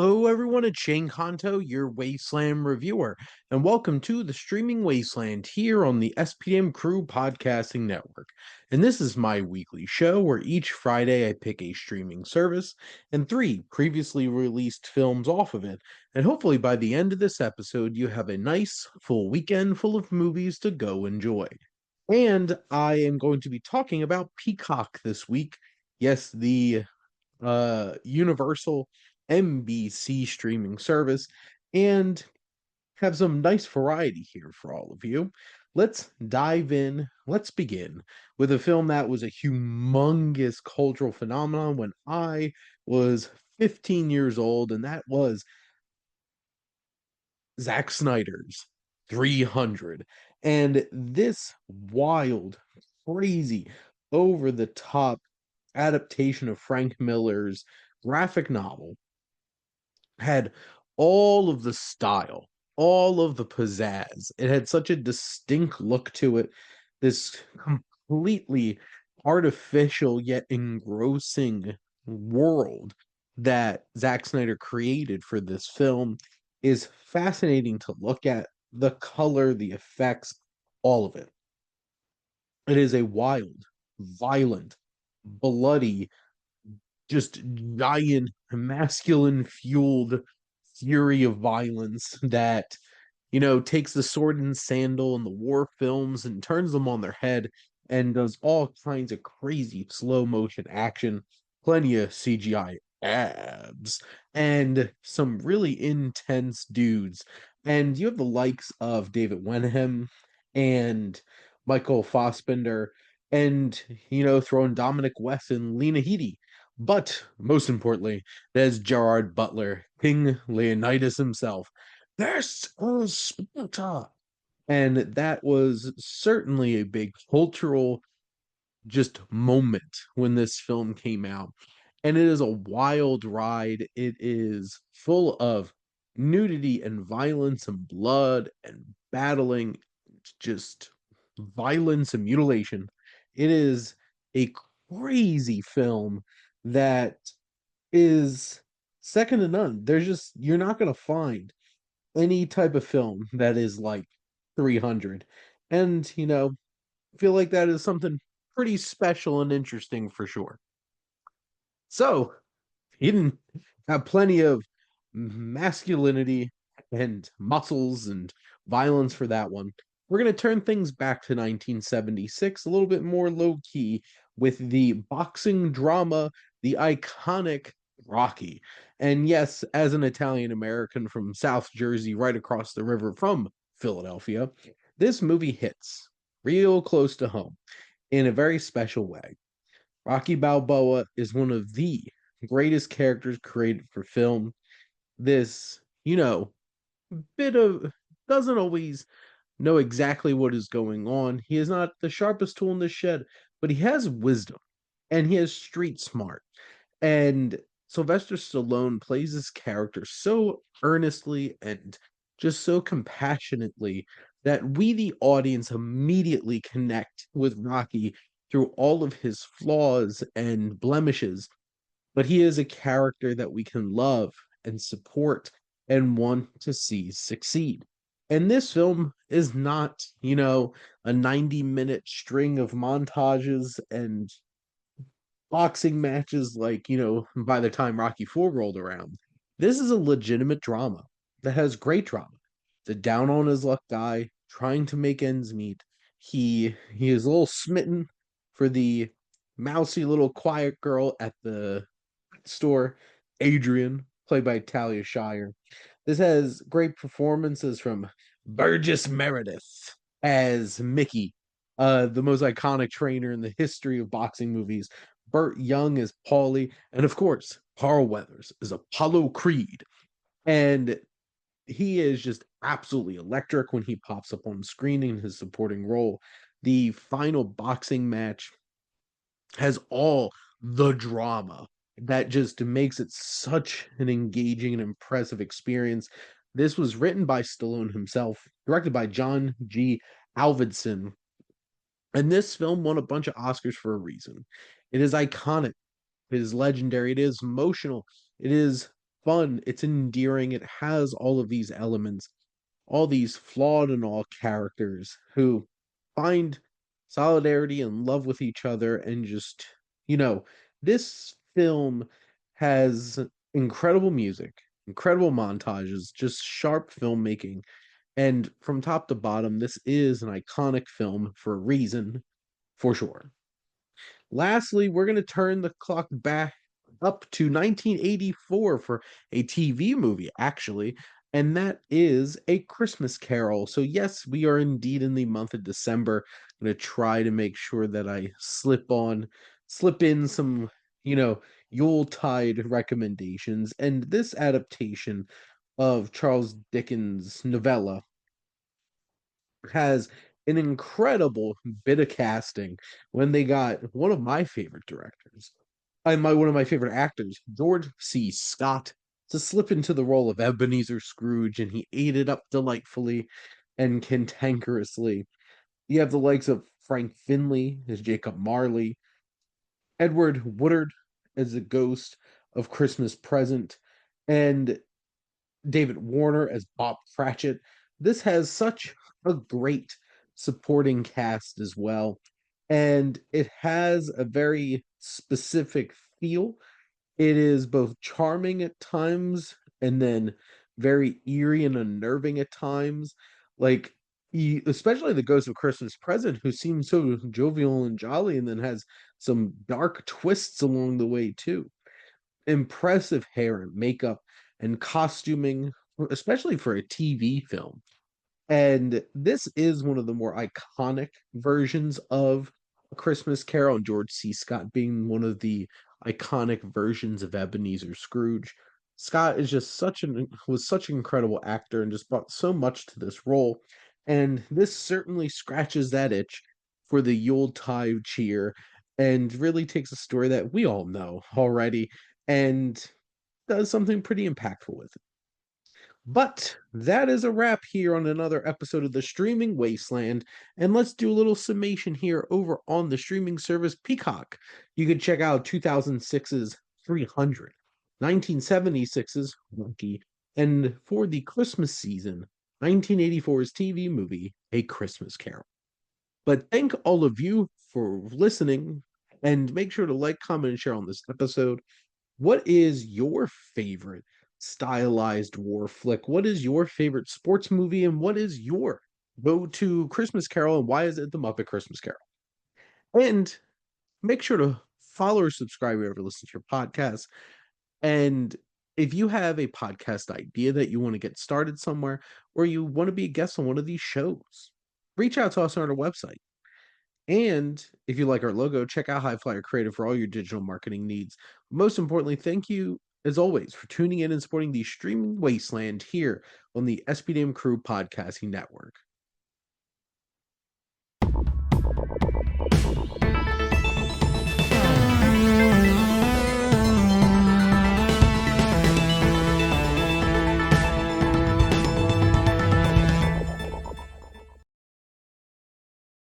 Hello, everyone. It's Shane Kanto, your Wasteland reviewer, and welcome to the Streaming Wasteland here on the SPM Crew Podcasting Network. And this is my weekly show where each Friday I pick a streaming service and three previously released films off of it. And hopefully by the end of this episode, you have a nice full weekend full of movies to go enjoy. And I am going to be talking about Peacock this week. Yes, the Universal NBC streaming service, and have some nice variety here for all of you. Let's dive in. Let's begin with a film that was a humongous cultural phenomenon when I was 15 years old, and that was Zack Snyder's 300. And this wild, crazy, over the top adaptation of Frank Miller's graphic novel had all of the style, all of the pizzazz. It had such a distinct look to it, this completely artificial yet engrossing world that Zack Snyder created for this film is fascinating to look at. The color, the effects, all of it. It is a wild, violent, bloody, just giant masculine fueled fury of violence that takes the sword and sandal and the war films and turns them on their head and does all kinds of crazy slow motion action, plenty of CGI abs, and some really intense dudes. And you have the likes of David Wenham and Michael Fassbender, and throwing Dominic West and Lena Headey. But most importantly, there's Gerard Butler, King Leonidas himself. This is Sparta. And that was certainly a big cultural just moment when this film came out. And it is a wild ride. It is full of nudity and violence and blood and battling, just violence and mutilation. It is a crazy film that is second to none. You're not going to find any type of film that is like 300. And, I feel like that is something pretty special and interesting for sure. So, he didn't have plenty of masculinity and muscles and violence for that one. We're going to turn things back to 1976, a little bit more low key, with the boxing drama, the iconic Rocky. And yes, as an Italian American from South Jersey, right across the river from Philadelphia, this movie hits real close to home in a very special way. Rocky Balboa is one of the greatest characters created for film. This, bit of doesn't always know exactly what is going on. He is not the sharpest tool in the shed, but he has wisdom and he has street smart. And Sylvester Stallone plays this character so earnestly and just so compassionately that we, the audience, immediately connect with Rocky through all of his flaws and blemishes. But he is a character that we can love and support and want to see succeed. And this film is not, a 90-minute string of montages and boxing matches like, by the time Rocky 4 rolled around. This is a legitimate drama that has great drama. The down on his luck guy trying to make ends meet. He is a little smitten for the mousy little quiet girl at the store, Adrian, played by Talia Shire. This has great performances from Burgess Meredith as Mickey, the most iconic trainer in the history of boxing movies. Burt Young as Paulie, and of course, Carl Weathers is Apollo Creed. And he is just absolutely electric when he pops up on screen in his supporting role. The final boxing match has all the drama that just makes it such an engaging and impressive experience. This was written by Stallone himself, directed by John G. Alvidson, and this film won a bunch of Oscars for a reason. It is iconic, it is legendary, it is emotional, it is fun, it's endearing, it has all of these elements, all these flawed and all characters who find solidarity and love with each other and just, you know, this film has incredible music, incredible montages, just sharp filmmaking, and from top to bottom, this is an iconic film for a reason, for sure. Lastly, we're going to turn the clock back up to 1984 for a TV movie, actually, and that is A Christmas Carol. So, yes, we are indeed in the month of December. I'm going to try to make sure that I slip in some, you know, Yuletide recommendations. And this adaptation of Charles Dickens' novella has an incredible bit of casting when they got one of my favorite directors and my one of my favorite actors, George C. Scott, to slip into the role of Ebenezer Scrooge, and he ate it up delightfully and cantankerously. You have the likes of Frank Finley as Jacob Marley, Edward Woodard as the ghost of Christmas Present, and David Warner as Bob Cratchit. This has such a great supporting cast as well. And it has a very specific feel. It is both charming at times and then very eerie and unnerving at times. Like, especially the Ghost of Christmas Present, who seems so jovial and jolly and then has some dark twists along the way, too. Impressive hair and makeup and costuming, especially for a TV film. And this is one of the more iconic versions of A Christmas Carol, and George C. Scott being one of the iconic versions of Ebenezer Scrooge. Scott is just such an incredible actor and just brought so much to this role. And this certainly scratches that itch for the Yuletide cheer and really takes a story that we all know already and does something pretty impactful with it. But that is a wrap here on another episode of the Streaming Wasteland. And let's do a little summation here over on the streaming service Peacock. You can check out 2006's 300, 1976's Lucky, and for the Christmas season, 1984's TV movie A Christmas Carol. But thank all of you for listening, and make sure to like, comment, and share on this episode. What is your favorite stylized war flick? What is your favorite sports movie? And what is your go-to Christmas Carol? And why is it the Muppet Christmas Carol? And make sure to follow or subscribe wherever you listen to your podcast. And if you have a podcast idea that you want to get started somewhere, or you want to be a guest on one of these shows, reach out to us on our website. And if you like our logo, check out High Flyer Creative for all your digital marketing needs. Most importantly, thank you, as always, for tuning in and supporting the Streaming Wasteland here on the SPDM Crew Podcasting Network.